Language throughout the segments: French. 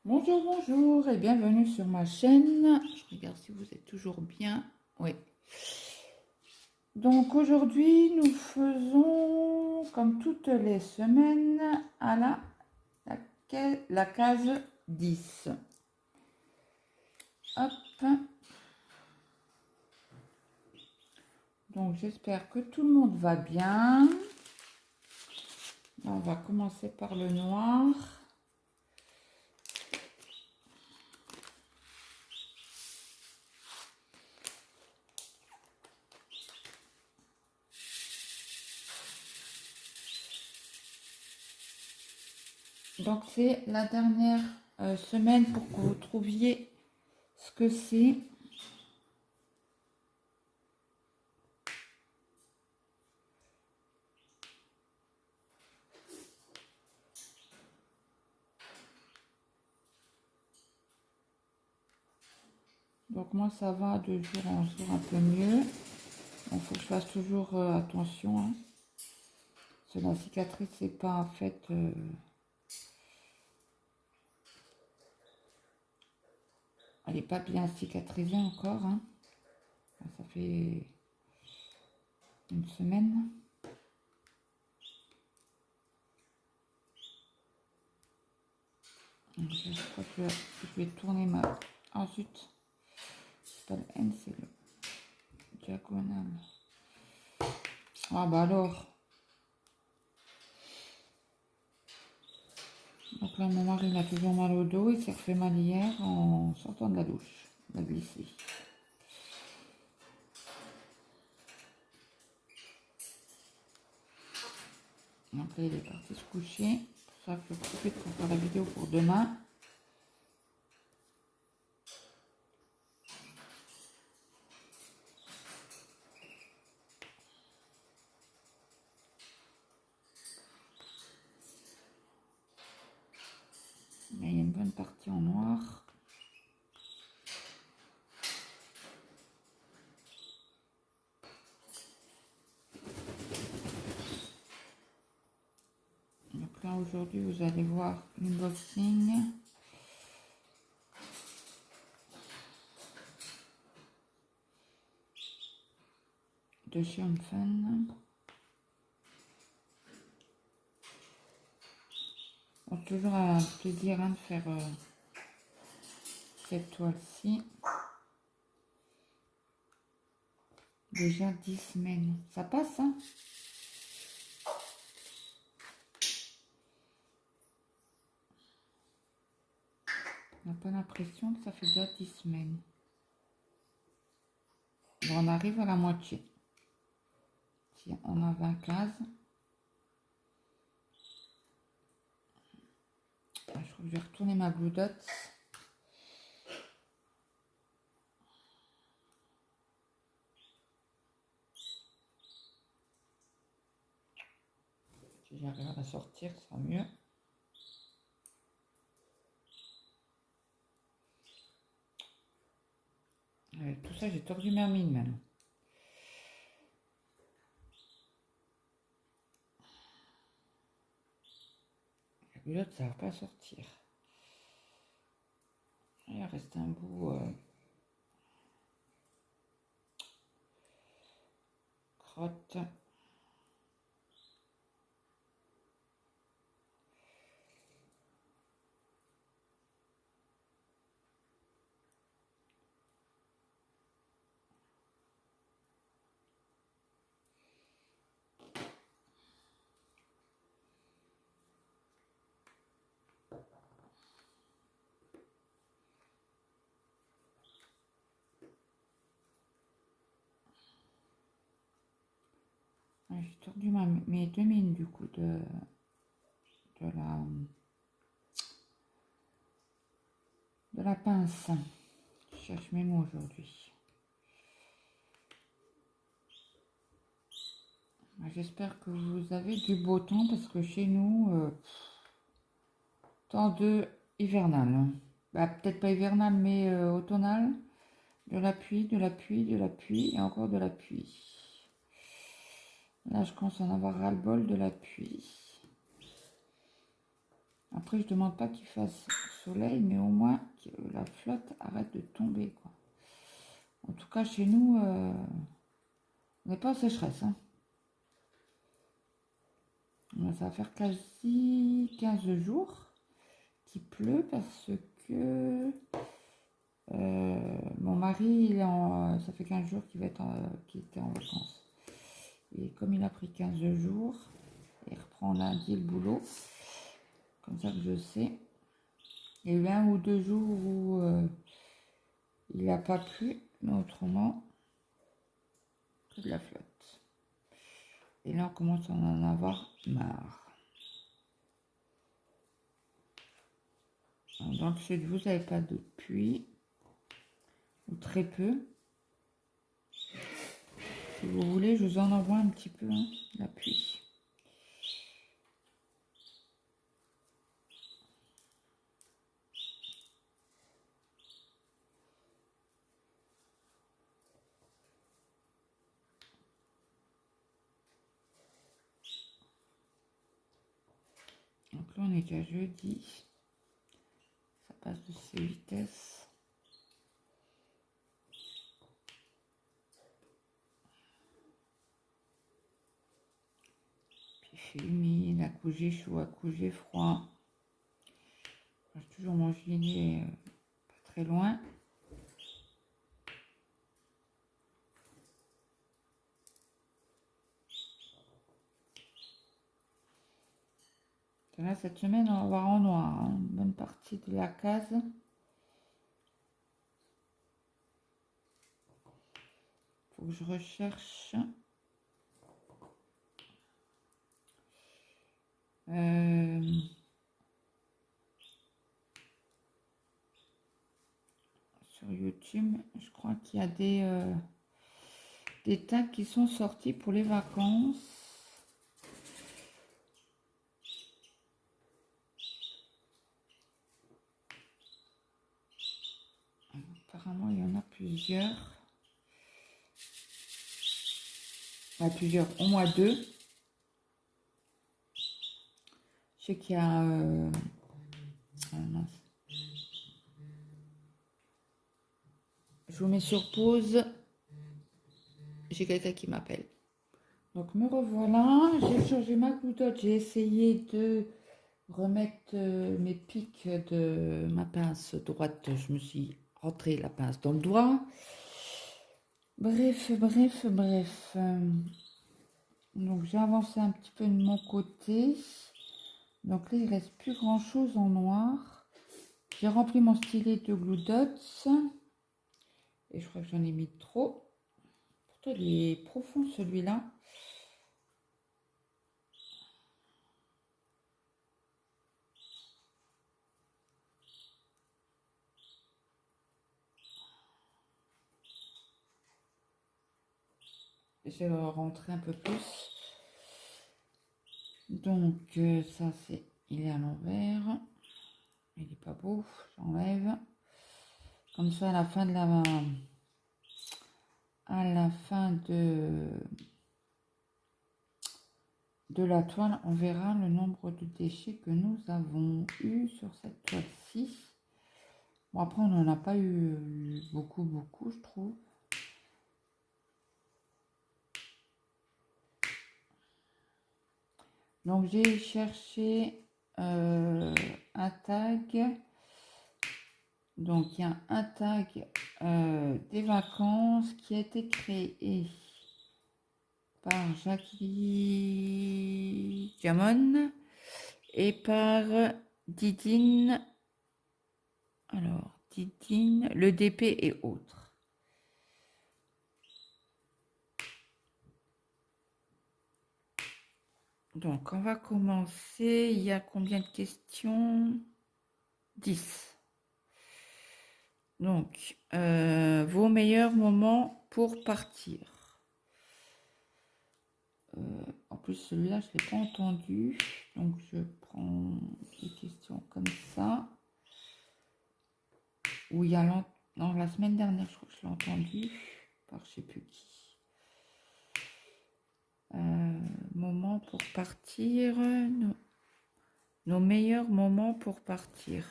Bonjour, bonjour et bienvenue sur ma chaîne. Je regarde si vous êtes toujours bien. Oui. Donc aujourd'hui, nous faisons, comme toutes les semaines, à la case 10. Hop. Donc j'espère que tout le monde va bien. Là, on va commencer par le noir. Donc c'est la dernière semaine pour que vous trouviez ce que c'est. Donc moi ça va de jour en jour un peu mieux. Il faut que je fasse toujours attention. Hein. Parce que la cicatrice c'est pas en fait... elle n'est pas bien cicatrisée encore. Hein. Ça fait une semaine. Donc, je crois que je vais tourner ma... Ensuite, c'est pas le N, c'est le diagonal. Ah bah alors. Donc là, mon mari il a toujours mal au dos. Il s'est refait mal hier en sortant de la douche. Il a glissé. Donc là, il est parti se coucher. Pour ça, je profite pour faire la vidéo pour demain. Mais il y a une bonne partie en noir. Donc là, aujourd'hui, vous allez voir l'unboxing de chez Fun. Donc, toujours un plaisir hein, de faire cette toile-ci. Déjà 10 semaines. Ça passe, hein? On n'a pas l'impression que ça fait déjà 10 semaines. Bon, on arrive à la moitié. Si on a 20 cases. Je crois que je vais retourner ma Blue Dot. Si j'arrive à la sortir, ça sera mieux. Avec tout ça, j'ai tordu ma mine maintenant. La Blue Dot, ça va pas sortir. Il reste un bout crotte. J'ai tordu mes deux mines du coup de la pince. Je cherche mes mots aujourd'hui. J'espère que vous avez du beau temps parce que chez nous, temps de hivernal. Bah, peut-être pas hivernal mais automnal. De la pluie, de la pluie, de la pluie et encore de la pluie. Là, je commence à en avoir ras-le-bol de la pluie. Après, je demande pas qu'il fasse soleil, mais au moins que la flotte arrête de tomber, quoi. En tout cas, chez nous, on n'est pas en sécheresse, hein. Ça va faire quasi 15 jours qu'il pleut parce que mon mari, ça fait 15 jours qu'il était en vacances. Et comme il a pris 15 jours, il reprend lundi le boulot. Comme ça que je sais. Il y a eu 1 ou 2 jours où il n'a pas plu, mais autrement, que de la flotte. Et là, on commence à en avoir marre. Alors, dans le sud, vous n'avez pas de pluie, ou très peu. Si vous voulez, je vous en envoie un petit peu, hein, la pluie. Donc là, on est déjà jeudi. Ça passe de ces vitesses. Puis il fait humide, à coup j'ai chaud, à coup j'ai froid. J'ai toujours mon gilet pas très loin. Là, cette semaine, on va voir en noir, hein, une bonne partie de la case. Faut que je recherche. Sur YouTube, je crois qu'il y a des tags qui sont sortis pour les vacances. Apparemment, il y en a plusieurs. Enfin, plusieurs, au moins 2. Je sais qu'il y a... mince. Je vous mets sur pause. J'ai quelqu'un qui m'appelle. Donc me revoilà. J'ai changé ma goudotte. J'ai essayé de remettre mes pics de ma pince droite. Je me suis rentré la pince dans le doigt. Bref. Donc j'ai avancé un petit peu de mon côté. Donc là, il reste plus grand chose en noir. J'ai rempli mon stylet de Glue Dots. Et je crois que j'en ai mis trop. Pourtant, il est profond celui-là. Je vais rentrer un peu plus. Donc ça c'est, il est à l'envers. Il n'est pas beau, j'enlève. Comme ça à la fin de la toile, on verra le nombre de déchets que nous avons eu sur cette toile-ci. Bon, après, on n'en a pas eu beaucoup, je trouve. Donc, j'ai cherché un tag. Donc, il y a un tag des vacances qui a été créé par Jackie Diamond et par Didine. Alors, Didine, le DP et autres. Donc, on va commencer. Il y a combien de questions? 10. Donc, vos meilleurs moments pour partir. En plus, celui-là, je ne l'ai pas entendu. Donc, je prends des questions comme ça. Où il y a non, la semaine dernière, je crois que je l'ai entendu par je ne sais plus qui. Moments pour partir. Nos meilleurs moments pour partir.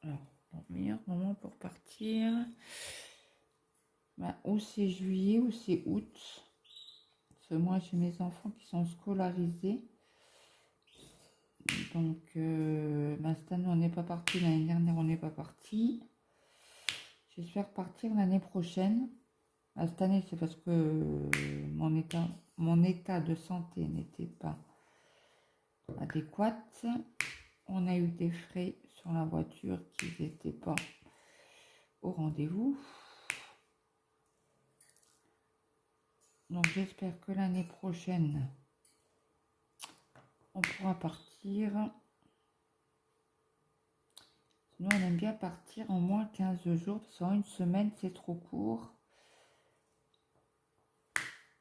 Alors, le meilleur moment pour partir, bah, ou c'est juillet ou c'est août. Parce que moi, j'ai mes enfants qui sont scolarisés. Donc, cette année, on n'est pas parti. L'année dernière, on n'est pas parti. J'espère partir l'année prochaine. Cette année, c'est parce que mon état de santé n'était pas adéquat. On a eu des frais sur la voiture qui n'étaient pas au rendez-vous. Donc, j'espère que l'année prochaine, on pourra partir. Nous, on aime bien partir en moins 15 jours. Parce qu'en une semaine, c'est trop court.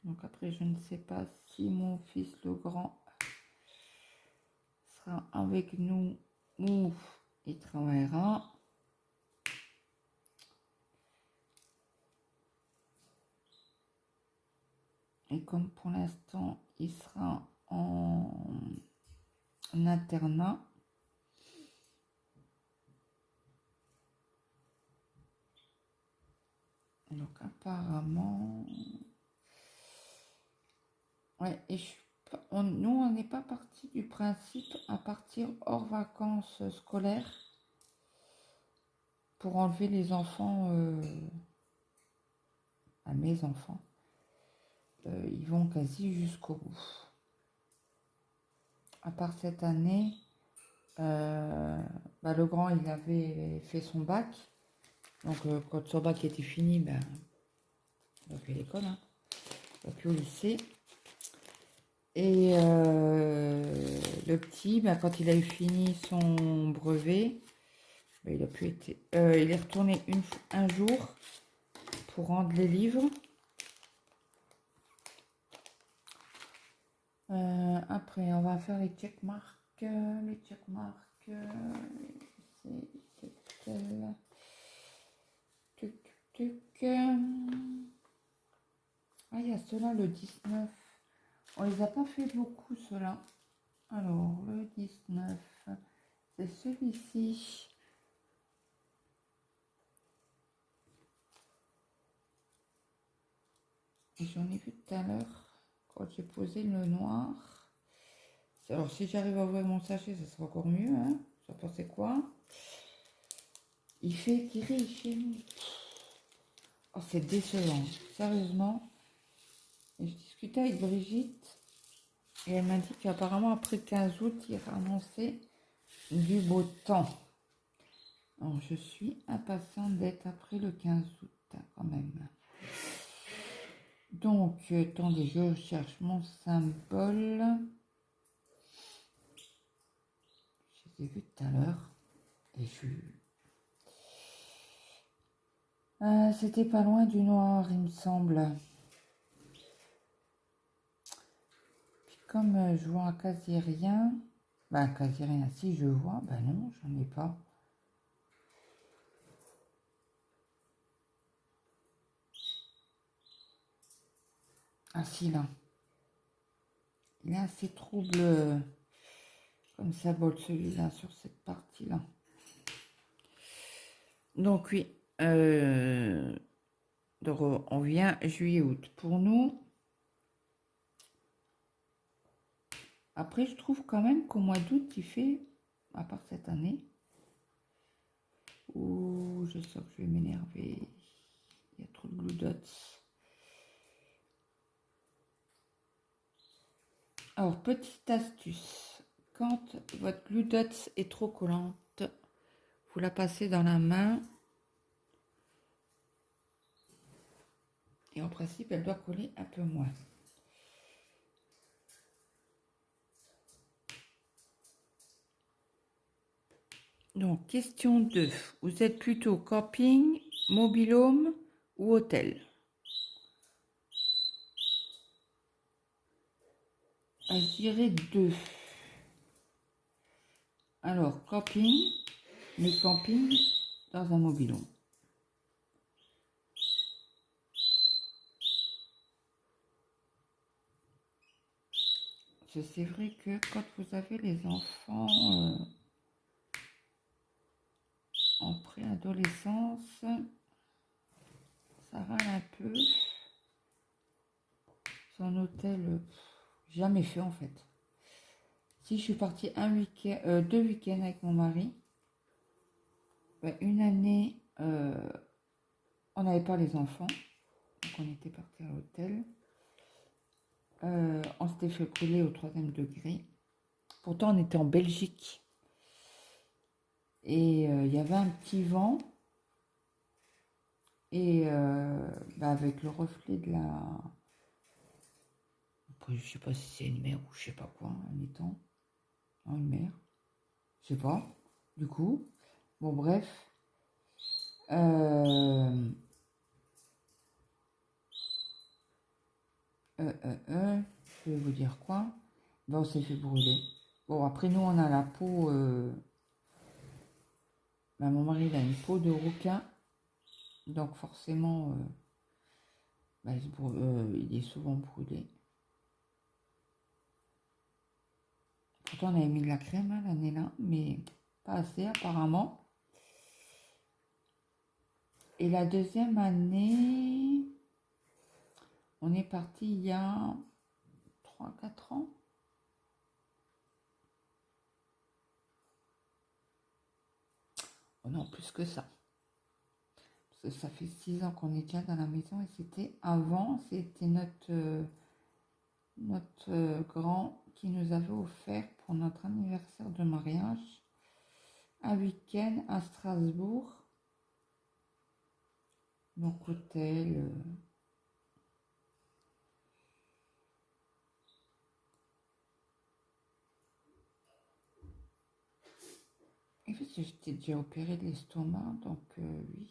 Donc après, je ne sais pas si mon fils le grand sera avec nous ou il travaillera. Et comme pour l'instant, il sera en internat. Donc apparemment... Ouais, et nous, on n'est pas parti du principe à partir hors vacances scolaires pour enlever les enfants à mes enfants. Ils vont quasi jusqu'au bout. À part cette année, le grand, il avait fait son bac. Donc, quand son bac était fini, il a fait l'école, hein. Il a plus au lycée. Et le petit, quand il a eu fini son brevet, il a pu être, il est retourné un jour pour rendre les livres. Après, on va faire les checkmarks. Les checkmarks, c'est quel... Ah, il y a ceux-là, le 19. On les a pas fait beaucoup, ceux-là. Alors, le 19, c'est celui-ci. J'en ai vu tout à l'heure, quand j'ai posé le noir. Alors, si j'arrive à ouvrir mon sachet, ça sera encore mieux, hein. Ça pensait quoi? Il fait tirer chez nous. Oh, c'est décevant, sérieusement. Et je discutais avec Brigitte, et elle m'a dit qu'apparemment, après 15 août, il annonçait du beau temps. Alors, je suis impatiente d'être après le 15 août, quand même. Donc, attendez, je cherche mon symbole. Je les ai vus tout à l'heure. Et c'était pas loin du noir, il me semble. Puis comme je vois quasi rien, quasi rien, si je vois, non, j'en ai pas. Ah si, là. Il est assez trouble comme symbole, celui-là, sur cette partie-là. Donc oui, donc on vient juillet-août. Pour nous, après je trouve quand même qu'au mois d'août, il fait, à part cette année, où je sens que je vais m'énerver, il y a trop de glue dots. Alors, petite astuce, quand votre glue dots est trop collante, vous la passez dans la main. Et en principe, elle doit coller un peu moins. Donc, question 2. Vous êtes plutôt camping, mobil-home ou hôtel? Je dirais 2. Alors, camping, mais camping dans un mobil-home. C'est vrai que quand vous avez les enfants, préadolescence. Ça râle un peu. Son hôtel, jamais fait en fait. Si je suis partie un week-end, 2 week-ends avec mon mari, ben, une année, on n'avait pas les enfants, donc on était parti à l'hôtel. On s'était fait brûler au 3e degré. Pourtant, on était en Belgique. Et il y avait un petit vent. Et ben, avec le reflet de la... Après, je sais pas si c'est une mer ou je sais pas quoi, un étang. Non, une mer. Je sais pas. Du coup, bon bref. Je vais vous dire quoi. Ben, on s'est fait brûler. Bon, après, nous, on a la peau... ben, mon mari, il a une peau de requin. Donc, forcément, ben, il est souvent brûlé. Pourtant, on avait mis de la crème hein, l'année-là, mais pas assez, apparemment. Et la deuxième année, on est parti il y a 3-4 ans. Oh non, plus que ça. Parce que ça fait 6 ans qu'on est déjà dans la maison et c'était avant, c'était notre grand qui nous avait offert pour notre anniversaire de mariage un week-end à Strasbourg. Donc hôtel. Et puis j'étais déjà opérée de l'estomac, donc oui.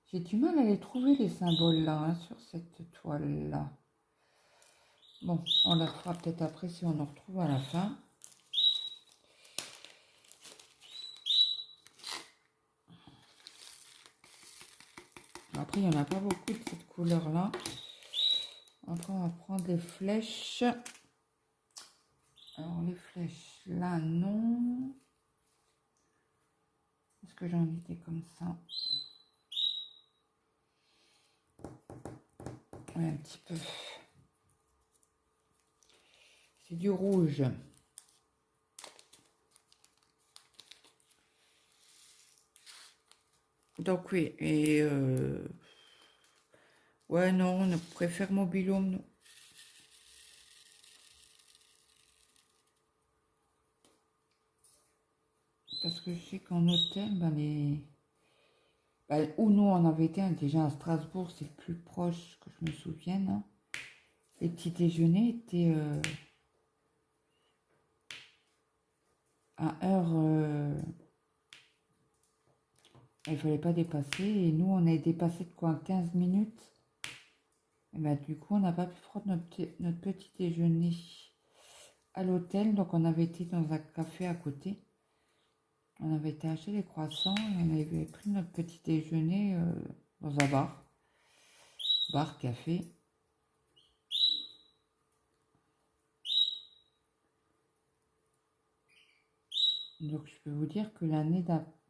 J'ai du mal à les trouver les symboles là, hein, sur cette toile là. Bon, on la fera peut-être après si on en retrouve à la fin. Après, il n'y en a pas beaucoup de cette couleur-là. Après, on va prendre des flèches. Alors, les flèches, là, non. Est-ce que j'en étais comme ça? Oui, un petit peu. C'est du rouge. Donc, oui. Et... ouais, non, on préfère Mobilhome, non. Parce que je sais qu'en hôtel, ben, où nous on avait été déjà à Strasbourg, c'est le plus proche que je me souvienne. Hein. Les petits déjeuners étaient à heure. Il fallait pas dépasser. Et nous, on a dépassé de quoi 15 minutes. Et ben, du coup, on n'a pas pu prendre notre petit déjeuner à l'hôtel. Donc, on avait été dans un café à côté. On avait été acheter des croissants et on avait pris notre petit déjeuner dans un bar. Bar, café. Donc, je peux vous dire que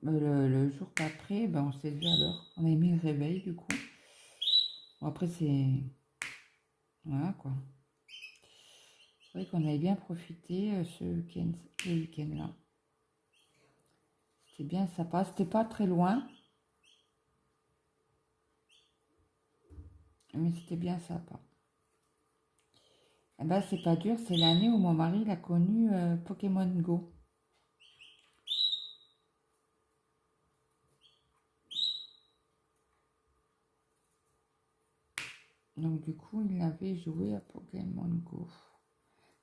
le jour d'après, ben, on s'est levé à l'heure. On a mis le réveil, du coup. Bon, après, c'est... Voilà, quoi. C'est vrai qu'on avait bien profité ce week-end-là. C'était bien sympa. C'était pas très loin. Mais c'était bien sympa. Eh ben, c'est pas dur. C'est l'année où mon mari il a connu Pokémon Go. Donc, du coup, il avait joué à Pokémon Go.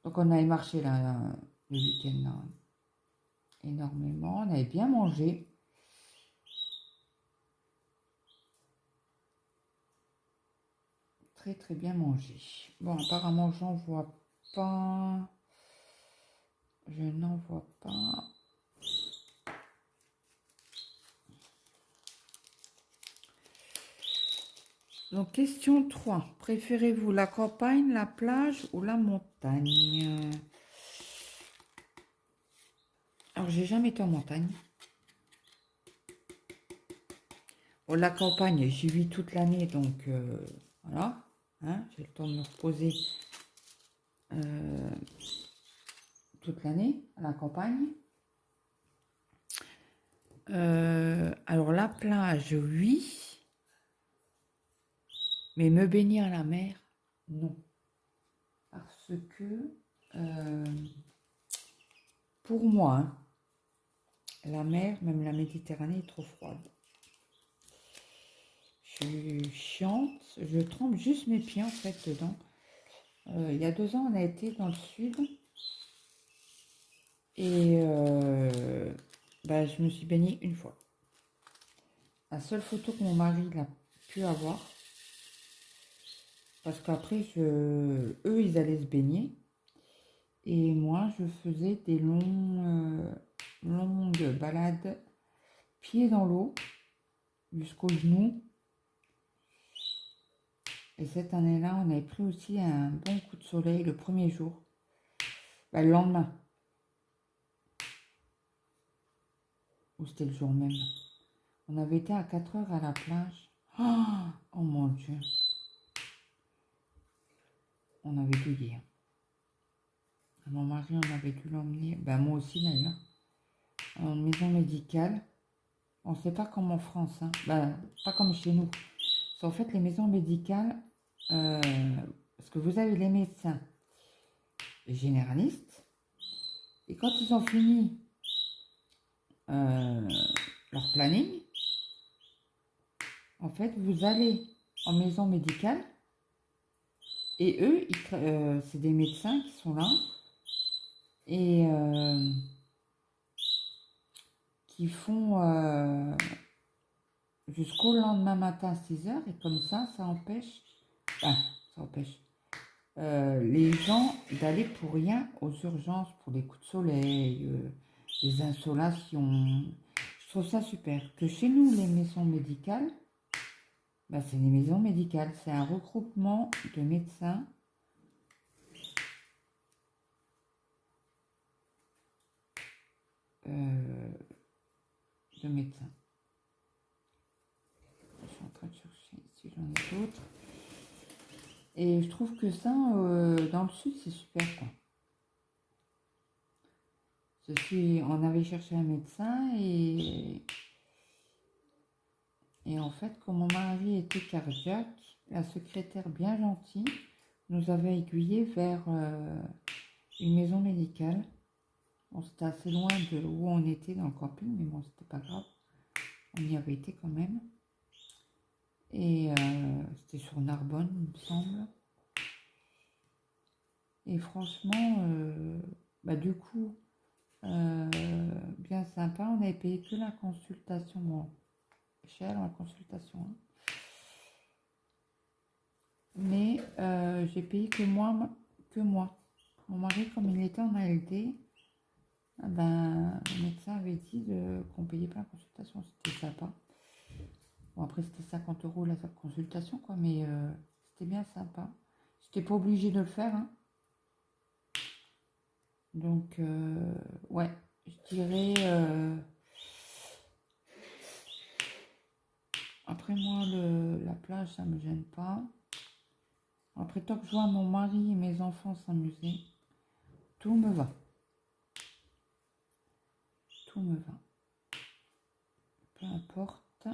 Donc, on avait marché là, le week-end là, énormément. On avait bien mangé. Très, très bien mangé. Bon, apparemment, j'en vois pas. Je n'en vois pas. Donc, question 3. Préférez-vous la campagne, la plage ou la montagne? Alors, j'ai jamais été en montagne. la campagne, j'y vis toute l'année, donc voilà. Hein, j'ai le temps de me reposer toute l'année à la campagne. Alors la plage, oui. Mais me baigner à la mer, non. Parce que, pour moi, hein, la mer, même la Méditerranée, est trop froide. Je suis chiante, je trempe juste mes pieds en fait dedans. Il y a 2 ans, on a été dans le sud et je me suis baignée une fois. La seule photo que mon mari a pu avoir, parce qu'après, eux, ils allaient se baigner et moi, je faisais des longues balades, pieds dans l'eau, jusqu'aux genoux. Et cette année-là, on avait pris aussi un bon coup de soleil le premier jour. Le lendemain. Ou c'était le jour même. On avait été à 4 heures à la plage. Oh mon Dieu. On avait douillé. Mon mari, on avait dû l'emmener, moi aussi d'ailleurs, en maison médicale. On ne sait pas comme en France, hein. Pas comme chez nous. C'est en fait les maisons médicales, parce que vous avez les médecins généralistes, et quand ils ont fini leur planning, en fait, vous allez en maison médicale, et eux, c'est des médecins qui sont là, et qui font jusqu'au lendemain matin à 6 heures, et comme ça empêche, les gens d'aller pour rien aux urgences, pour les coups de soleil, les insolations. Je trouve ça super. Que chez nous, les maisons médicales, c'est des maisons médicales, c'est un regroupement de médecins. Je suis en train de chercher si j'en ai d'autres. Et je trouve que ça, dans le sud, c'est super, quoi. On avait cherché un médecin et en fait, comme mon mari était cardiaque, la secrétaire bien gentille nous avait aiguillé vers une maison médicale. Bon, c'était assez loin de où on était dans le camping, mais bon, c'était pas grave. On y avait été quand même. Et c'était sur Narbonne, il me semble. Et franchement, du coup, bien sympa. On avait payé que la consultation. Bon, cher la consultation. Hein. Mais j'ai payé que moi. Mon mari, comme il était en ALD, le médecin avait dit qu'on payait pas la consultation. C'était sympa. Bon, après, c'était 50 € la consultation, quoi, mais c'était bien sympa. J'étais pas obligée de le faire. Hein. Donc, ouais, je dirais. Après, moi, la plage, ça me gêne pas. Après, tant que je vois mon mari et mes enfants s'amuser, tout me va. Tout me va. Peu importe.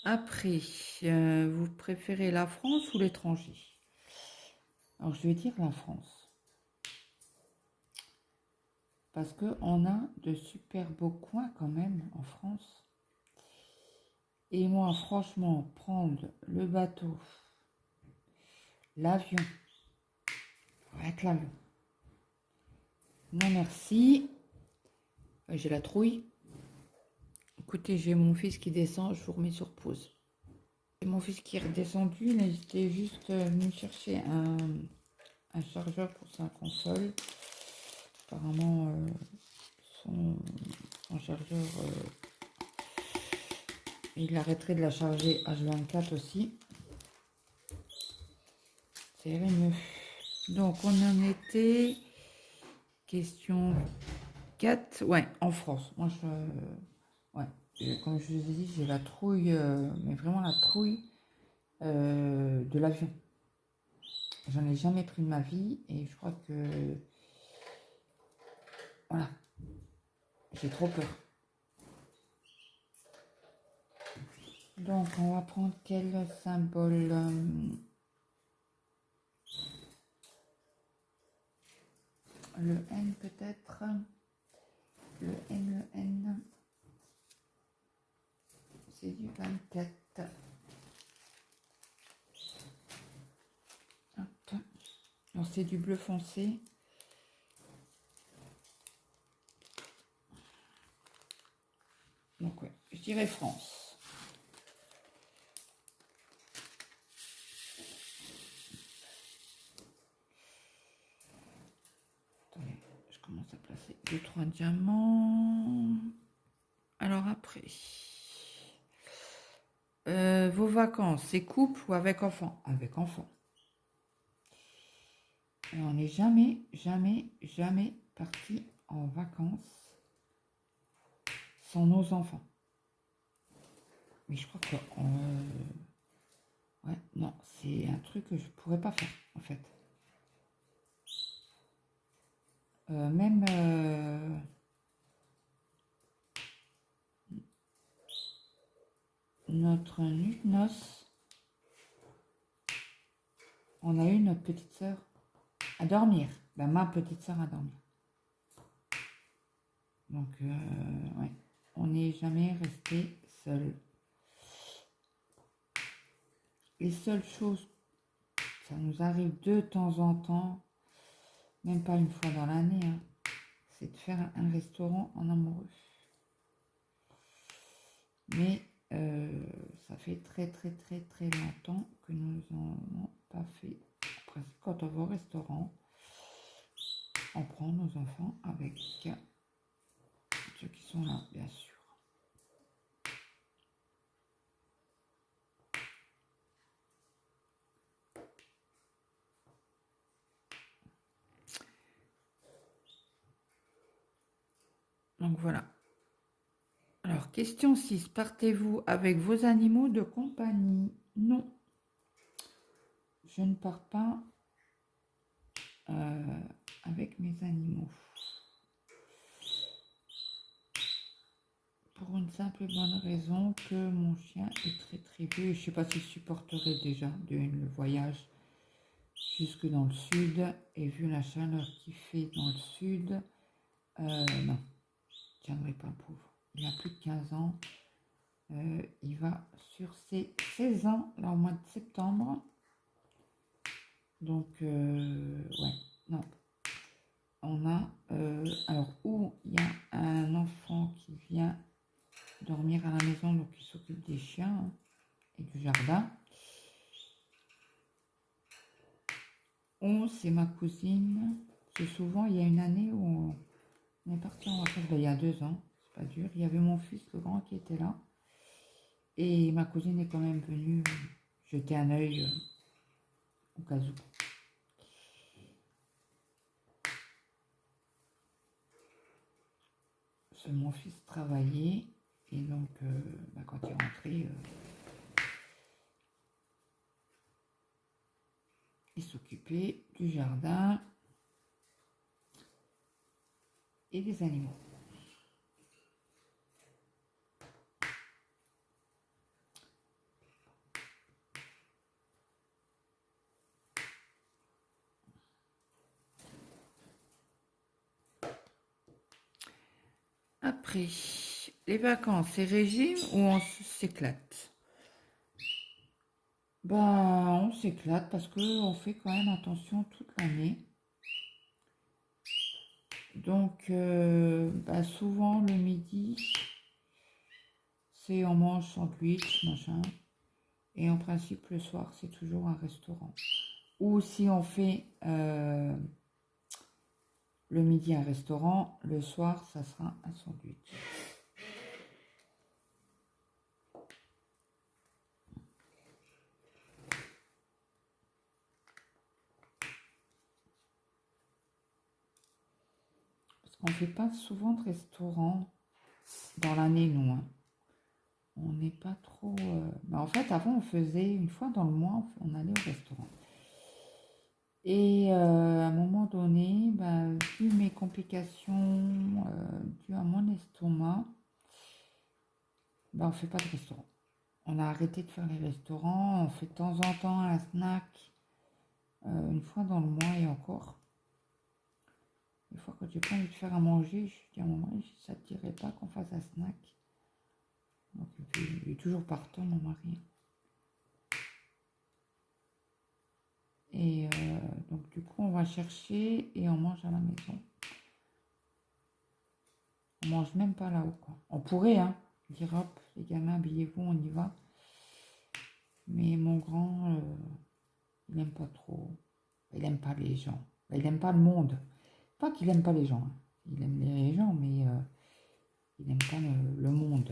Après, vous préférez la France ou l'étranger? Alors, je vais dire la France. Parce qu'on a de super beaux coins quand même en France. Et moi, franchement, prendre le bateau, l'avion, avec l'avion. Non, merci. J'ai la trouille. Écoutez, j'ai mon fils qui descend, je vous remets sur pause. Et mon fils qui est redescendu, il était juste venu chercher un chargeur pour sa console. Apparemment, son chargeur, il arrêterait de la charger H24 aussi. Ça irait mieux. Donc, on en était... Question 4. Ouais, en France. Moi, comme je vous ai dit, j'ai la trouille, mais vraiment la trouille de l'avion. J'en ai jamais pris de ma vie et je crois que voilà, j'ai trop peur. Donc on va prendre quel symbole le N peut-être. Le N, c'est du 24. Hop. Alors c'est du bleu foncé. Donc ouais, je dirais France. Attendez, je commence à placer 2-3 diamants. Alors après, vos vacances, c'est couple ou avec enfant? Avec enfant. Alors, on n'est jamais, jamais, jamais parti en vacances sans nos enfants. Mais je crois que ouais, non, c'est un truc que je pourrais pas faire en fait. Même notre nuit de noces, on a eu notre petite sœur à dormir. Ben, ma petite sœur à dormir. Donc, ouais, on n'est jamais resté seul. Les seules choses, ça nous arrive de temps en temps, même pas une fois dans l'année, hein, c'est de faire un restaurant en amoureux. Mais ça fait très très très très longtemps que nous n'en avons pas fait. Après, quand on va au restaurant, on prend nos enfants avec ceux qui sont là, bien sûr. Donc voilà. Alors, question 6. Partez-vous avec vos animaux de compagnie? Non. Je ne pars pas avec mes animaux. Pour une simple et bonne raison que mon chien est très très vieux et je ne sais pas s'il supporterait déjà le voyage jusque dans le sud. Et vu la chaleur qu'il fait dans le sud, non, je ne tiendrai pas pauvre. Il a plus de 15 ans. Il va sur ses 16 ans là, au mois de septembre. Donc, ouais, non. On a, alors, où il y a un enfant qui vient dormir à la maison, donc il s'occupe des chiens hein, et du jardin. C'est ma cousine. C'est souvent, il y a une année où on est parti en vacances, ben, il y a 2 ans, c'est pas dur. Il y avait mon fils, le grand, qui était là. Et ma cousine est quand même venue jeter un œil au cas où. Mon fils travaillait et donc quand il est rentré, il s'occupait du jardin et des animaux. Après, les vacances, c'est régime ou on s'éclate? Ben, on s'éclate parce qu'on fait quand même attention toute l'année. Donc, souvent le midi, c'est on mange sandwich, machin. Et en principe, le soir, c'est toujours un restaurant. Ou si on fait le midi un restaurant, le soir, ça sera un sandwich. Parce qu'on ne fait pas souvent de restaurant dans l'année, nous. Hein. on n'est pas trop... Mais en fait, avant, on faisait une fois dans le mois, on allait au restaurant. Et à un moment donné, bah, vu mes complications dues à mon estomac, bah, on ne fait pas de restaurant. On a arrêté de faire les restaurants, on fait de temps en temps un snack, une fois dans le mois et encore. Des fois, quand j'ai pas envie de faire à manger, je dis à mon mari, ça te dirait pas qu'on fasse un snack. Donc, il est toujours partant, mon mari. Et donc, du coup, on va chercher et on mange à la maison. On mange même pas là-haut, quoi. On pourrait, hein, dire hop, les gamins, habillez-vous, on y va. Mais mon grand, il aime pas trop. Il aime pas les gens. Il aime pas le monde. Pas qu'il aime pas les gens, hein. Il aime les gens, mais il aime pas le monde.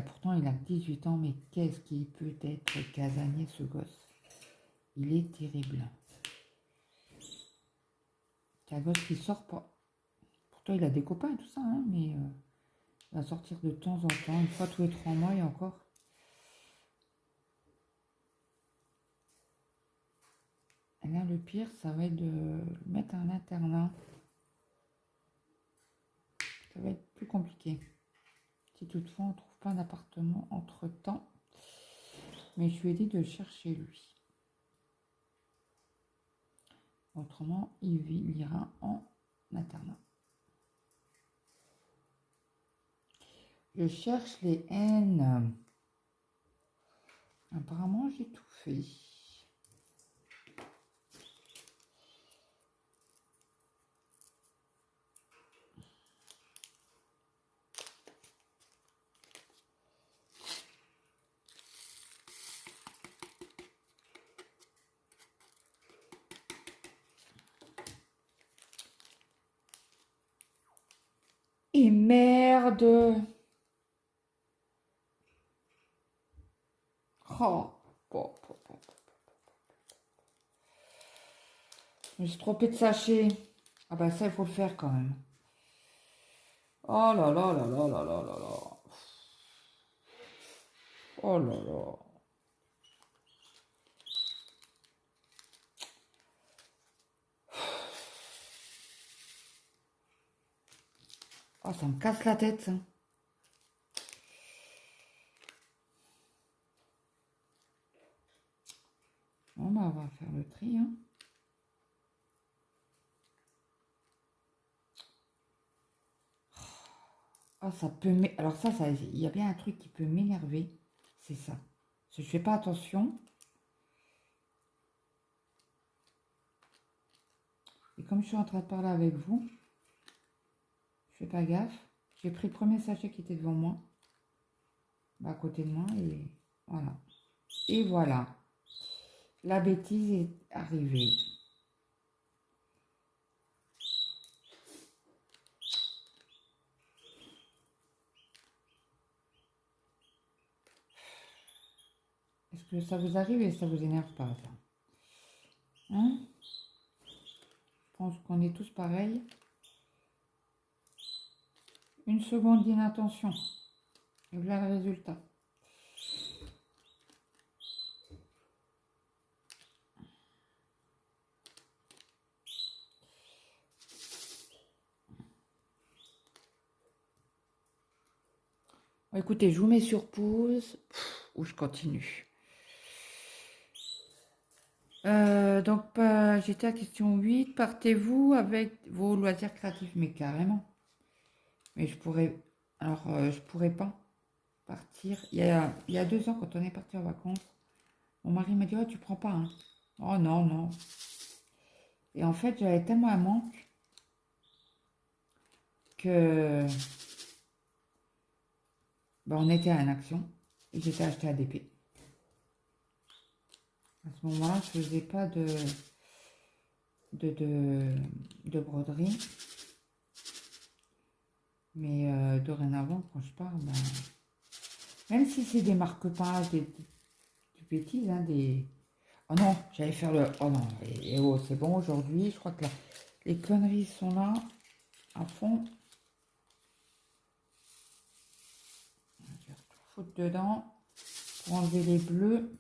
Pourtant, il a 18 ans, mais qu'est-ce qu'il peut être casanier, ce gosse. Il est terrible. C'est un gosse qui sort pas. Pourtant, il a des copains et tout ça, hein, mais il va sortir de temps en temps, une fois tous les 3 mois et encore. Et là, le pire, ça va être de le mettre à un internat. Ça va être plus compliqué. Si toutefois, on ne trouve pas d'appartement entre-temps. Mais je lui ai dit de le chercher, lui. Autrement, il ira en internat. Je cherche les haines. Apparemment, j'ai tout fait. Et merde! Oh! Je me suis trompée de sachet. Ah bah ça, il faut le faire quand même. Oh là là là là là là là là. Oh là là. Oh, ça me casse la tête, ça. Bon, bah, on va faire le tri, hein. Ah, ça peut alors ça, il y a bien un truc qui peut m'énerver, c'est ça. Si je fais pas attention, et comme je suis en train de parler avec vous, je fais pas gaffe. J'ai pris le premier sachet qui était devant moi, bah, à côté de moi, et voilà. Et voilà, la bêtise est arrivée. Est-ce que ça vous arrive et ça vous énerve pas, ça? Hein? Je pense qu'on est tous pareils. Une seconde d'inattention. Et voilà le résultat. Bon, écoutez, je vous mets sur pause ou je continue. Donc, j'étais à question 8. Partez-vous avec vos loisirs créatifs? Mais carrément. Mais je pourrais... Alors, je pourrais pas partir. Il y a 2 ans, quand on est parti en vacances, mon mari m'a dit, oh, tu prends pas, hein. Oh non, non. Et en fait, j'avais tellement un manque que on était à une action et j'étais acheté ADP. À ce moment-là, je faisais pas de broderie. Mais dorénavant, quand je pars, même si c'est des marque-pages, des bêtises, hein, des... Oh non, j'allais faire le... Oh non, et oh, c'est bon, aujourd'hui, je crois que les conneries sont là, à fond. foutre dedans pour enlever les bleus.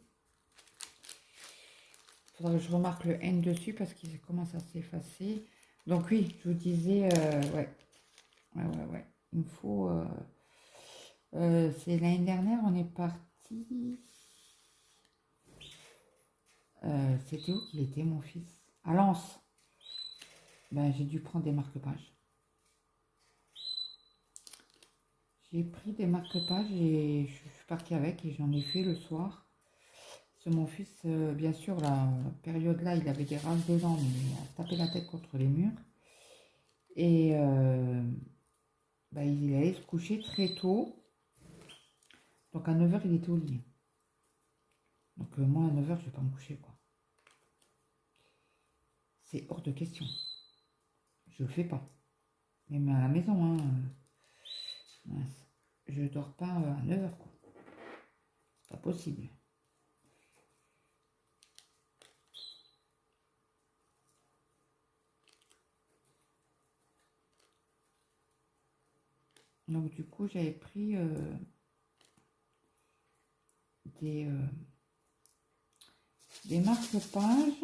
Il faudrait que je remarque le N dessus parce qu'il commence à s'effacer. Donc oui, je vous disais, ouais. Il me faut... c'est l'année dernière, on est parti... c'était où qu'il était, mon fils? À Lens. Ben, j'ai dû prendre des marque-pages. J'ai pris des marque-pages et je suis partie avec et j'en ai fait le soir. Parce que mon fils, bien sûr, la période-là, il avait des rages dedans, mais il a tapé la tête contre les murs. Et bah, il allait se coucher très tôt. Donc à 9h, il était au lit. Donc moi, à 9h, je vais pas me coucher, quoi. C'est hors de question. Je le fais pas. Même à la maison, hein. Je dors pas à 9h, quoi. C'est pas possible. Donc du coup, j'avais pris des marque-pages.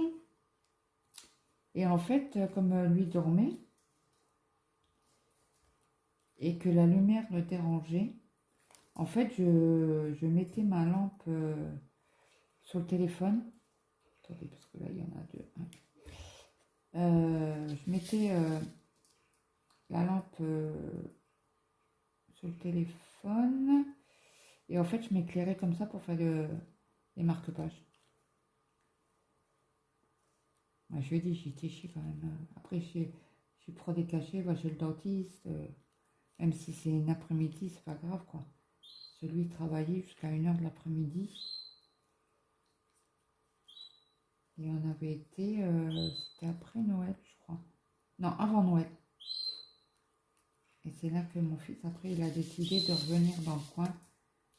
Et en fait, comme lui dormait et que la lumière le dérangeait, en fait, je mettais ma lampe sur le téléphone. Attendez, parce que là, il y en a deux. Je mettais la lampe sur le téléphone. Et en fait, je m'éclairais comme ça pour faire les marque-pages. Ouais, je lui ai dit, j'étais chier quand même. Après, je prends des cachets, chez le dentiste. Même si c'est une après-midi, c'est pas grave, quoi. Celui travaillait jusqu'à 1h de l'après-midi. Et on avait été, c'était après Noël, je crois. Non, avant Noël. Et c'est là que mon fils, après, il a décidé de revenir dans le coin.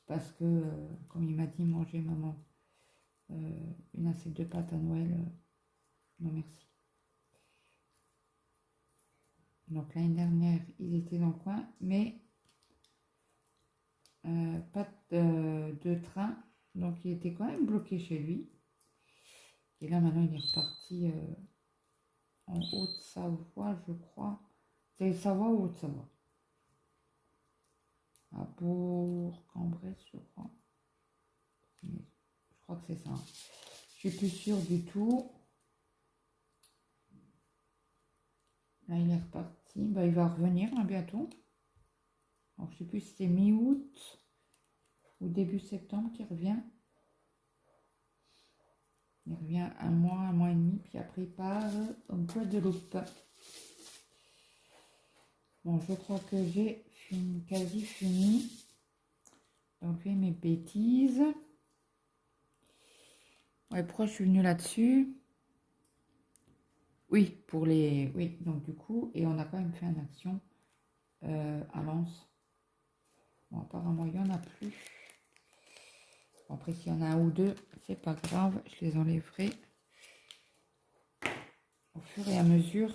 Parce que, comme il m'a dit, manger, maman, une assiette de pâtes à Noël, non merci. Donc l'année dernière, ils étaient dans le coin, mais pas de train. Donc il était quand même bloqué chez lui. Et là, maintenant, il est reparti en Haute-Savoie, je crois. C'est Savoie ou Haute-Savoie? À Bourg-en-Bresse, je crois. Je crois que c'est ça. Je suis plus sûre du tout. Là, il est reparti. Bah, il va revenir là, bientôt. Alors, je sais plus si c'est mi-août ou début septembre qu'il revient. Il revient un mois et demi, puis après il part en Guadeloupe. Bon, je crois que j'ai quasi fini. Donc, je fais mes bêtises. Ouais, pourquoi je suis venue là-dessus? Oui, pour les... Oui, donc du coup, et on a quand même fait une action à Lens. Bon, apparemment, il n'y en a plus. Bon, après, s'il y en a un ou deux, c'est pas grave, je les enlèverai au fur et à mesure.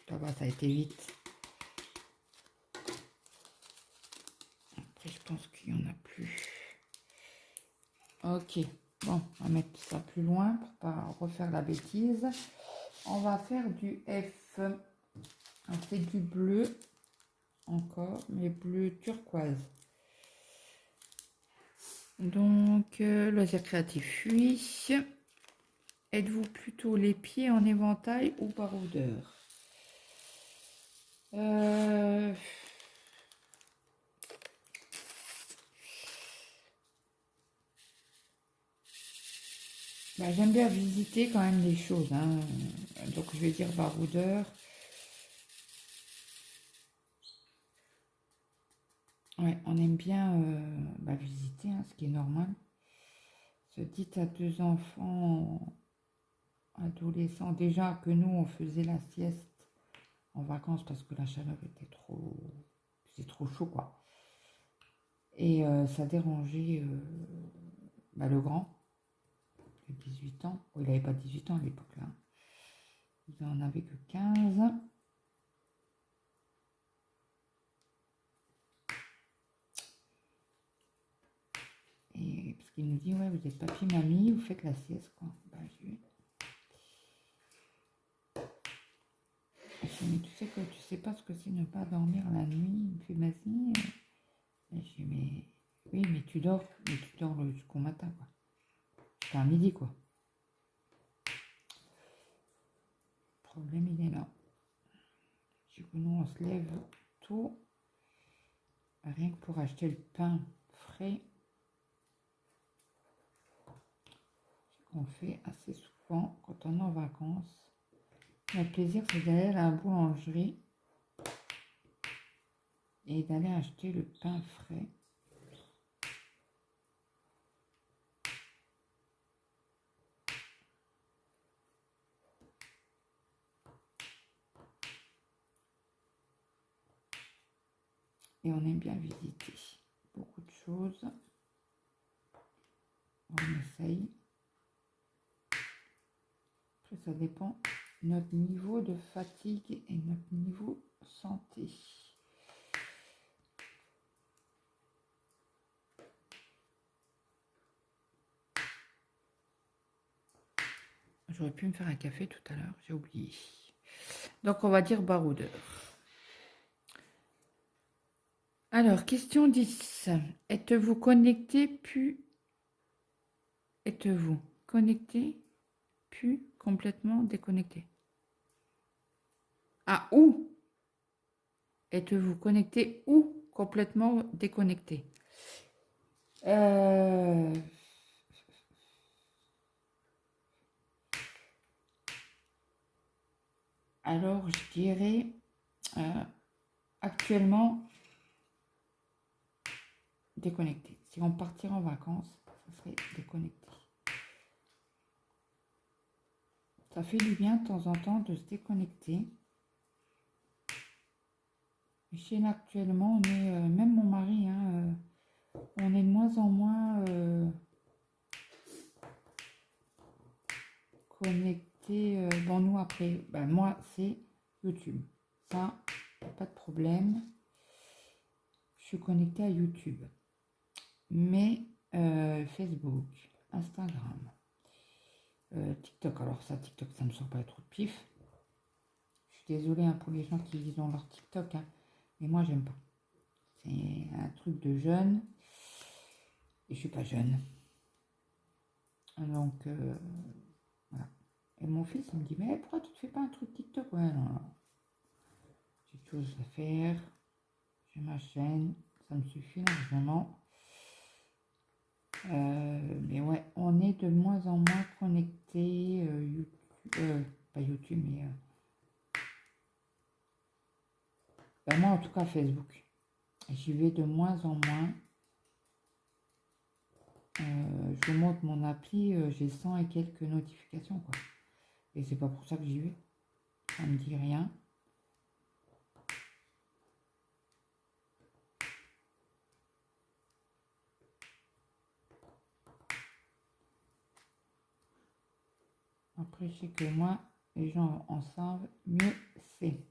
Ça va, ça a été vite. Après, je pense qu'il n'y en a plus. Ok, bon, on va mettre ça plus loin pour pas refaire la bêtise. On va faire du F. C'est du bleu encore, mais bleu turquoise. Donc, loisir créatif, oui. Êtes-vous plutôt les pieds en éventail ou baroudeur? Bah, j'aime bien visiter quand même les choses, hein. Donc je vais dire baroudeur. Ouais, on aime bien visiter, hein, ce qui est normal. Se dit à deux enfants adolescents, déjà que nous on faisait la sieste en vacances parce que la chaleur était trop, c'est trop chaud, quoi. Et ça dérangeait le grand de 18 ans. Oh, il n'avait pas 18 ans à l'époque là. Vous en avez que 15. Et parce qu'il nous dit, ouais, vous êtes papy, mamie, vous faites la sieste, quoi. Bah, je vais... Mais tu sais que tu sais pas ce que c'est ne pas dormir la nuit. Il me fait, vas-y. Et je dis, mais oui, mais tu dors jusqu'au matin, quoi. Jusqu'à midi, quoi. Le problème, il est là. Du coup, nous, on se lève tôt, rien que pour acheter le pain frais. On fait assez souvent quand on est en vacances. Le plaisir, c'est d'aller à la boulangerie et d'aller acheter le pain frais. Et on aime bien visiter beaucoup de choses. On essaye. Après, ça dépend de notre niveau de fatigue et notre niveau santé. J'aurais pu me faire un café tout à l'heure, j'ai oublié. Donc, on va dire baroudeur. Alors, question 10. Êtes-vous connecté, puis êtes-vous connecté, puis complètement déconnecté? Ah, ou êtes-vous connecté ou complètement déconnecté? Alors, je dirais actuellement déconnecté. Si on partirait en vacances, ça serait déconnecté. Ça fait du bien de temps en temps de se déconnecter. Chez nous, actuellement, on est, même mon mari, hein, on est de moins en moins connecté. Bon, nous, après, ben, moi, c'est YouTube. Ça, pas de problème. Je suis connectée à YouTube. Mais Facebook, Instagram, TikTok. Alors ça, TikTok, ça ne me sort pas trop de pif. Je suis désolée hein, pour les gens qui ont leur TikTok. Hein, mais moi, j'aime pas. C'est un truc de jeune. Et je suis pas jeune. Donc, voilà. Et mon fils, il me dit, mais pourquoi tu te fais pas un truc TikTok? Ouais, non, non. J'ai quelque chose à faire. J'ai ma chaîne. Ça me suffit largement. Mais ouais, on est de moins en moins connecté. YouTube, pas YouTube, mais ben moi en tout cas Facebook. J'y vais de moins en moins. Je vous montre mon appli, j'ai 100 et quelques notifications quoi. Et c'est pas pour ça que j'y vais. Ça me dit rien. Après, je sais que moi, les gens en savent, mieux c'est.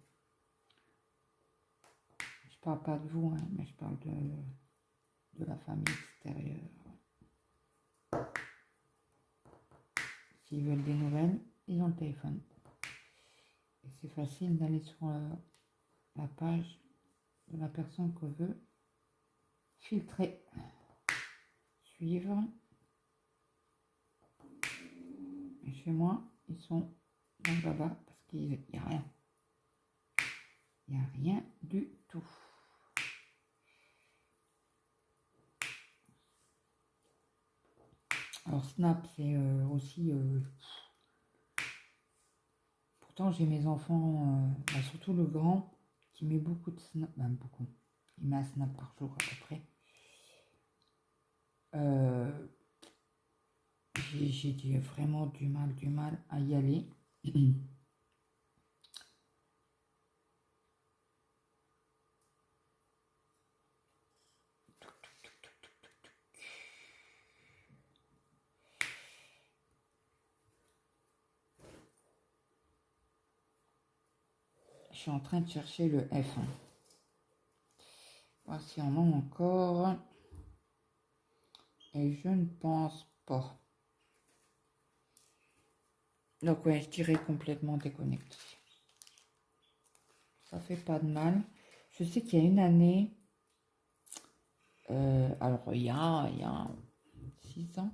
Je parle pas de vous, hein, mais je parle de la famille extérieure. S'ils veulent des nouvelles, ils ont le téléphone. Et c'est facile d'aller sur la page de la personne qu'on veut filtrer, suivre. Et chez moi, ils sont dans le baba parce qu'il n'y a rien. Il n'y a rien du tout. Alors Snap, c'est aussi... pourtant, j'ai mes enfants, bah, surtout le grand, qui met beaucoup de Snap. Ben, beaucoup. Il met un Snap par jour à peu près. J'ai vraiment du mal à y aller. suis en train de chercher le F. Voir s'il y en a encore. Et je ne pense pas. Donc ouais, je dirais complètement déconnecté. Ça fait pas de mal. Je sais qu'il y a une année, alors il y a 6 ans,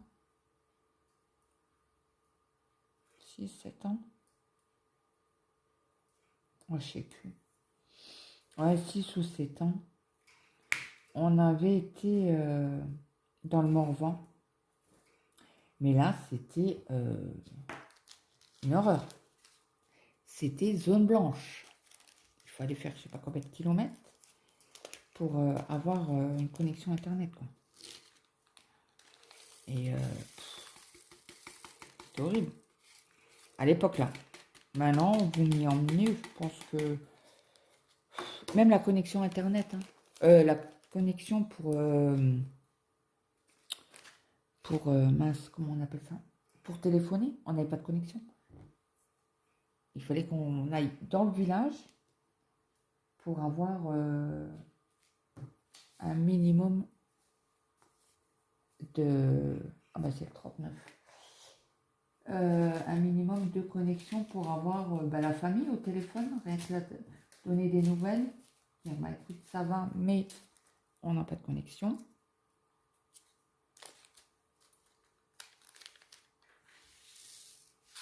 6, 7 ans, je sais plus. Ouais, 6 ou 7 ans, on avait été dans le Morvan. Mais là, c'était une horreur. C'était zone blanche. Il fallait faire je sais pas combien de kilomètres pour avoir une connexion internet, quoi. Et c'était horrible. À l'époque, là. Maintenant, vous m'y emmenez, je pense que... Même la connexion internet, hein. La connexion pour mince, comment on appelle ça? Pour téléphoner, on n'avait pas de connexion. Il fallait qu'on aille dans le village pour avoir un minimum de... Ah bah c'est le 39. Un minimum de connexion pour avoir la famille au téléphone, rien que là, donner des nouvelles. Dire, bah écoute, ça va, mais on n'a pas de connexion.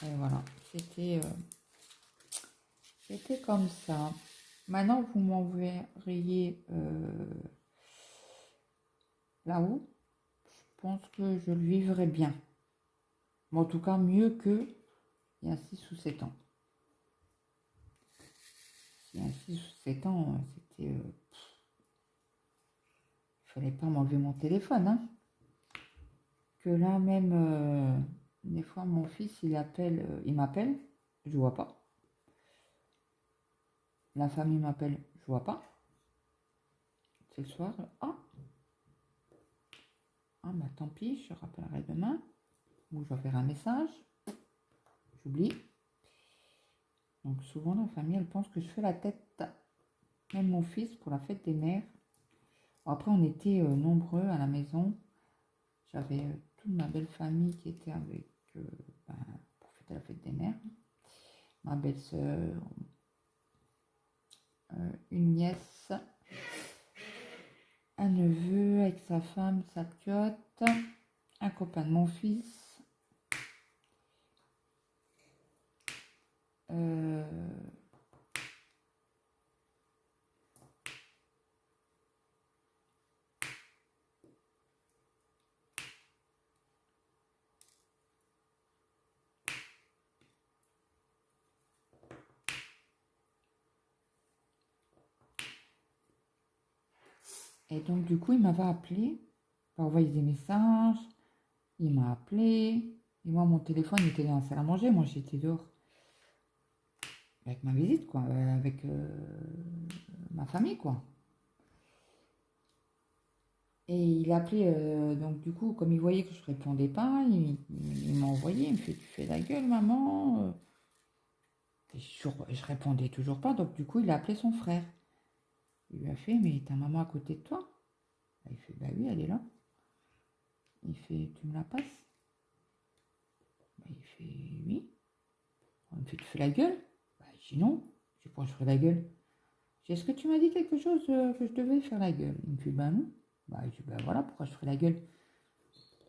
Et voilà, c'était comme ça. Maintenant, vous m'enverriez là-haut. Je pense que je le vivrai bien. Mais en tout cas, mieux que il y a 6 ou 7 ans. Il y a 6 ou 7 ans, c'était... il fallait pas m'enlever mon téléphone, hein. Que là, même, des fois, mon fils, il m'appelle, je vois pas. La famille m'appelle, je vois pas. C'est le soir. Ah, bah tant pis, je rappellerai demain. Ou je vais faire un message. J'oublie. Donc souvent, la famille, elle pense que je fais la tête. Même mon fils, pour la fête des mères. Bon, après, on était nombreux à la maison. J'avais toute ma belle famille qui était avec pour fêter la fête des mères. Ma belle-sœur, une nièce, un neveu avec sa femme, sa tiote, un copain de mon fils. Et donc, du coup, il m'avait appelé, il m'a envoyé des messages, il m'a appelé. Et moi, mon téléphone était dans la salle à manger. Moi, j'étais dehors avec ma visite, quoi, avec ma famille, quoi. Et il appelait, donc du coup, comme il voyait que je répondais pas, il m'a envoyé, il me fait, tu fais la gueule, maman. Et je répondais toujours pas, donc du coup, il a appelé son frère. Il lui a fait, mais ta maman à côté de toi? Il fait, bah oui, elle est là. Il fait, tu me la passes? Il fait, oui. Il me fait, tu fais la gueule? Je dis non. Je dis, pourquoi je ferais la gueule? Je dis, est-ce que tu m'as dit quelque chose que je devais faire la gueule? Il me fait, bah non. Je dis, bah voilà, pourquoi je ferais la gueule?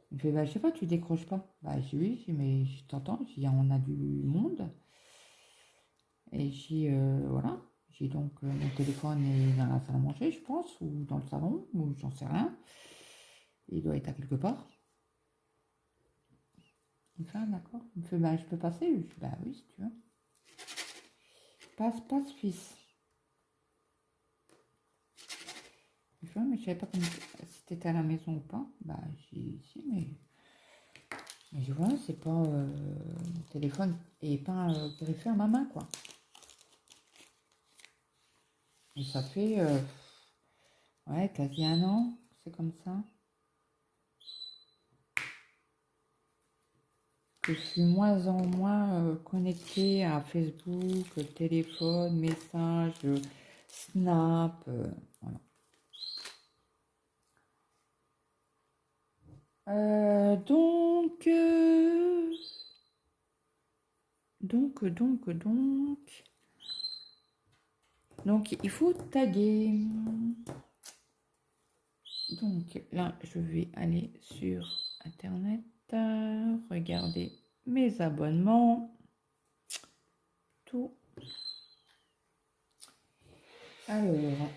Il me fait, je sais pas, tu décroches pas. Je dis, oui, je dis, mais je t'entends. Je dis, on a du monde. Et je dis, voilà. J'ai donc mon téléphone est dans la salle à manger, je pense, ou dans le salon, ou j'en sais rien. Il doit être à quelque part. Il me fait, ah, d'accord. Il me fait, je peux passer? Je dis, oui, si tu veux. Passe, passe, fils. Il fait, mais je savais pas si t'étais à la maison ou pas. J'ai dit, si, mais je vois, c'est pas mon téléphone et pas greffé à ma main, quoi. Et ça fait ouais, quasi un an, c'est comme ça. que je suis moins en moins connectée à Facebook, téléphone, messages, Snap, voilà. Donc, il faut taguer. Donc là, je vais aller sur Internet, regarder mes abonnements, tout. Alors,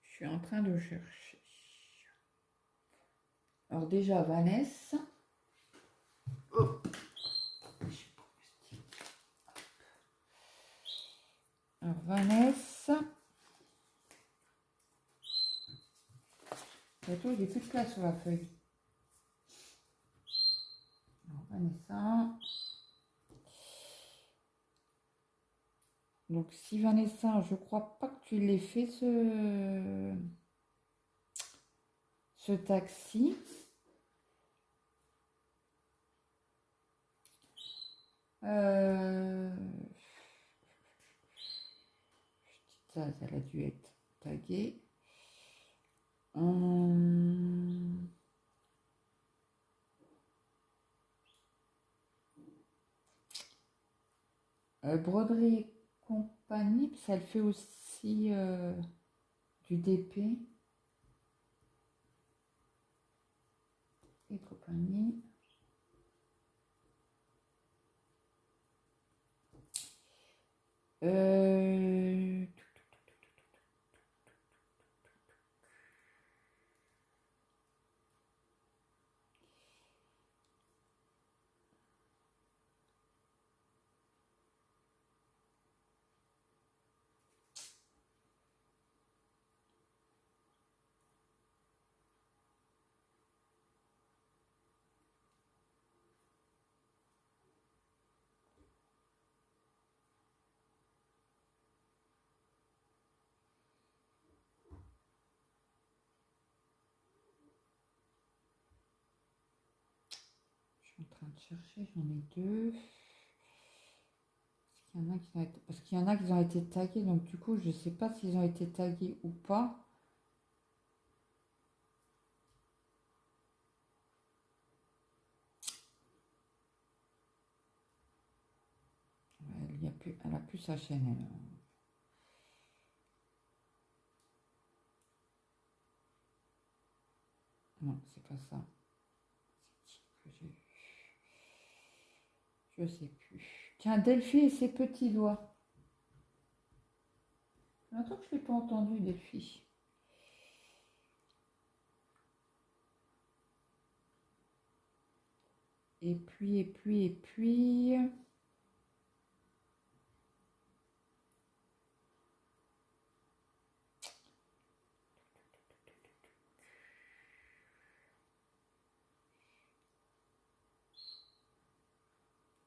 je suis en train de chercher. Alors déjà, Vanessa. Oh. Alors, Vanessa. Attends, j'ai plus de place sur la feuille. Alors, Vanessa. Donc, si Vanessa, je crois pas que tu l'aies fait ce taxi. Ça, elle a dû être taguée. Broderie et compagnie, ça elle fait aussi du DP et compagnie. Je suis en train de chercher, j'en ai deux. Parce qu'il y en a qui ont été tagués, donc du coup, je ne sais pas s'ils ont été tagués ou pas. Elle a plus sa chaîne, elle. Non, c'est pas ça. C'est qui que j'ai eu? Je sais plus. Tiens, Delphi et ses petits doigts. Longtemps que je ne l'ai pas entendu, Delphi. Et puis.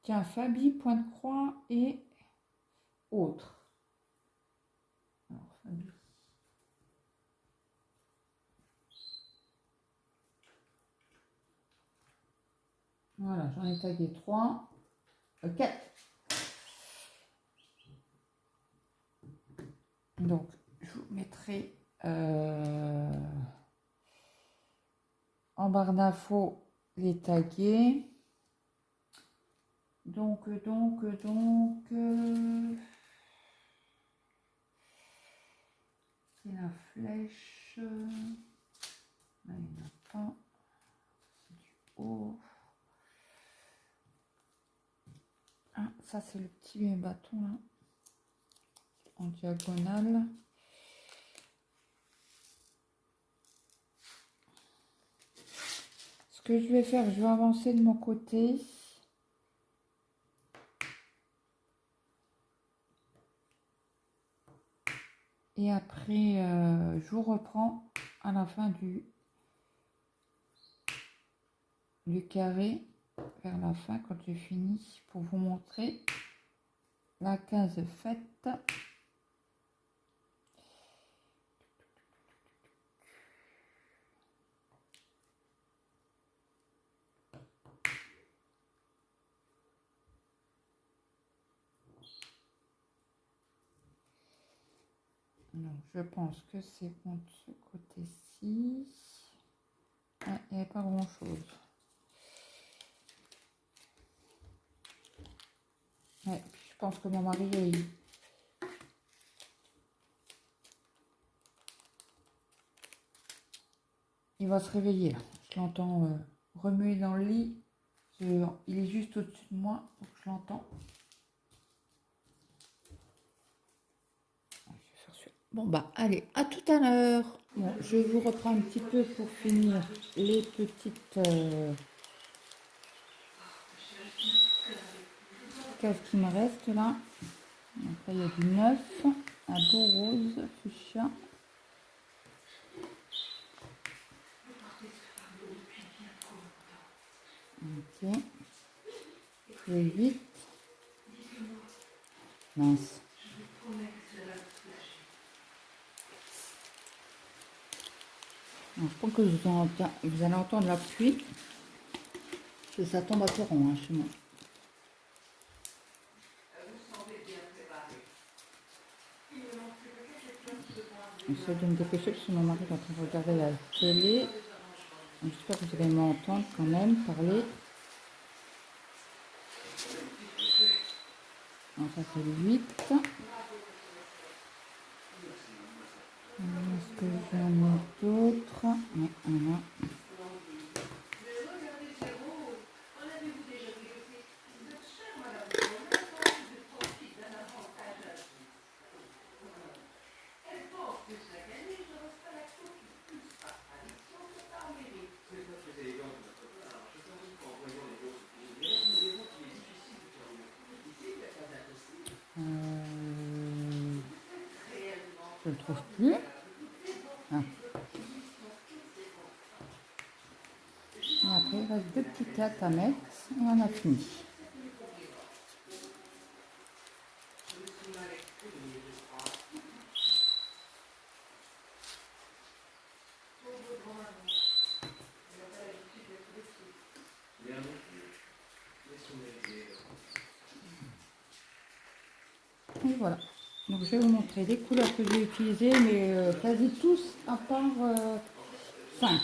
Tiens, Fabi, point de croix et autres. Alors, Fabi. Voilà, j'en ai tagué 3. 4. Donc, je vous mettrai en barre d'infos les tagués. Donc, c'est la flèche. Là, il n'y en a pas. C'est du haut. Ah, ça, c'est le petit bâton là, en diagonale. Ce que je vais faire, je vais avancer de mon côté. Et après, je vous reprends à la fin du du carré vers la fin quand j'ai fini pour vous montrer la case faite. Donc, je pense que c'est bon de ce côté-ci. Ah, il n'y avait pas grand-chose. Ouais, je pense que mon mari, il va se réveiller là. Je l'entends remuer dans le lit. Il est juste au-dessus de moi, donc je l'entends. Bon bah allez, à tout à l'heure. Bon, je vous reprends un petit peu pour finir les petites cases qui me restent là. Donc là il y a du neuf, un beau rose, fuchsia. Ok. Le 8. Mince. Alors, je pense que vous allez entendre la pluie. Parce que ça tombe à torrent hein, chez moi. J'essaie de me dépêcher parce que mon mari est en train de regarder la télé. J'espère que vous allez m'entendre quand même parler. Alors ça c'est le 8. Est-ce que j'en ai d'autres? Non, voilà. Je le trouve plus. Ah. Et après, il reste deux petits cartes à mettre et on a fini. Et voilà. Donc je vais vous montrer les couleurs que j'ai utilisées, mais quasi tous à part 5.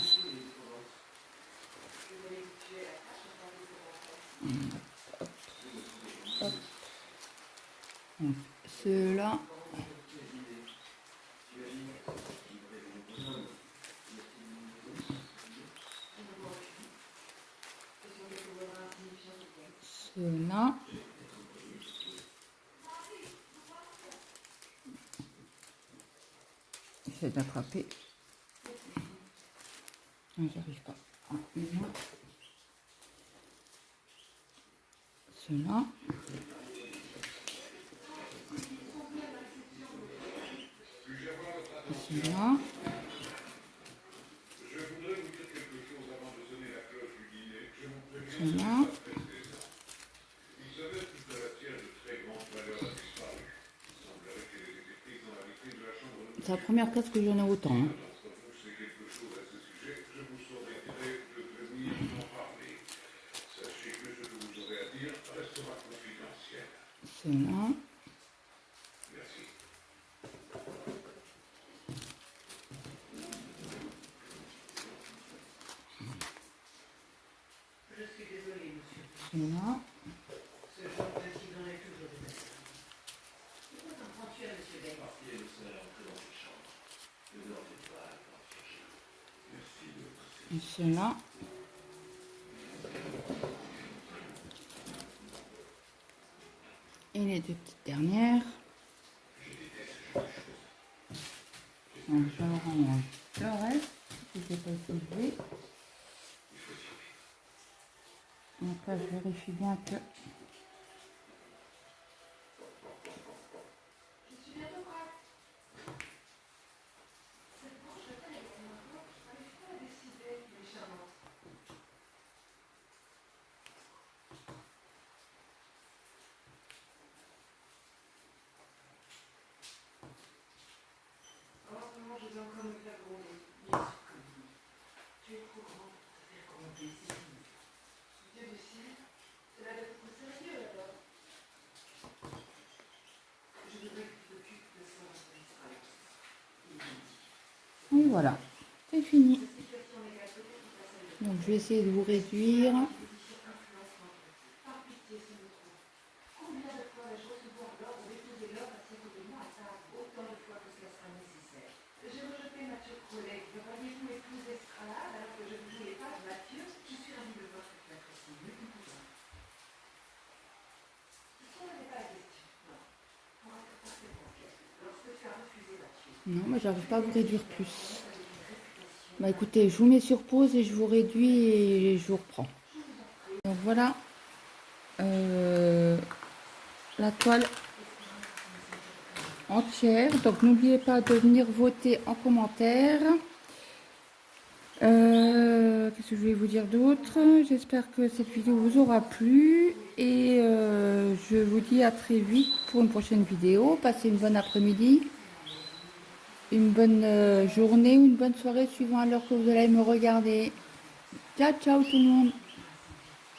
Ceux-là. Ceux-là. J'essaie d'attraper. J'arrive pas. Ceux-là. Ceux-là. Ceux-là. C'est la première case que j'en ai autant. Hein. Ceux-là. Ceux-là. Ceux-là. Et les deux petites dernières. Donc je range le reste, si c'est pas utilisé. Donc là je vérifie bien que voilà, c'est fini. Donc je vais essayer de vous réduire. Non, mais j'arrive pas à vous réduire plus. Bah écoutez, je vous mets sur pause et je vous réduis et je vous reprends. Donc voilà, la toile entière. Donc n'oubliez pas de venir voter en commentaire. Qu'est-ce que je vais vous dire d'autre? J'espère que cette vidéo vous aura plu et je vous dis à très vite pour une prochaine vidéo. Passez une bonne après-midi, une bonne journée ou une bonne soirée suivant à l'heure que vous allez me regarder. Ciao, ciao tout le monde!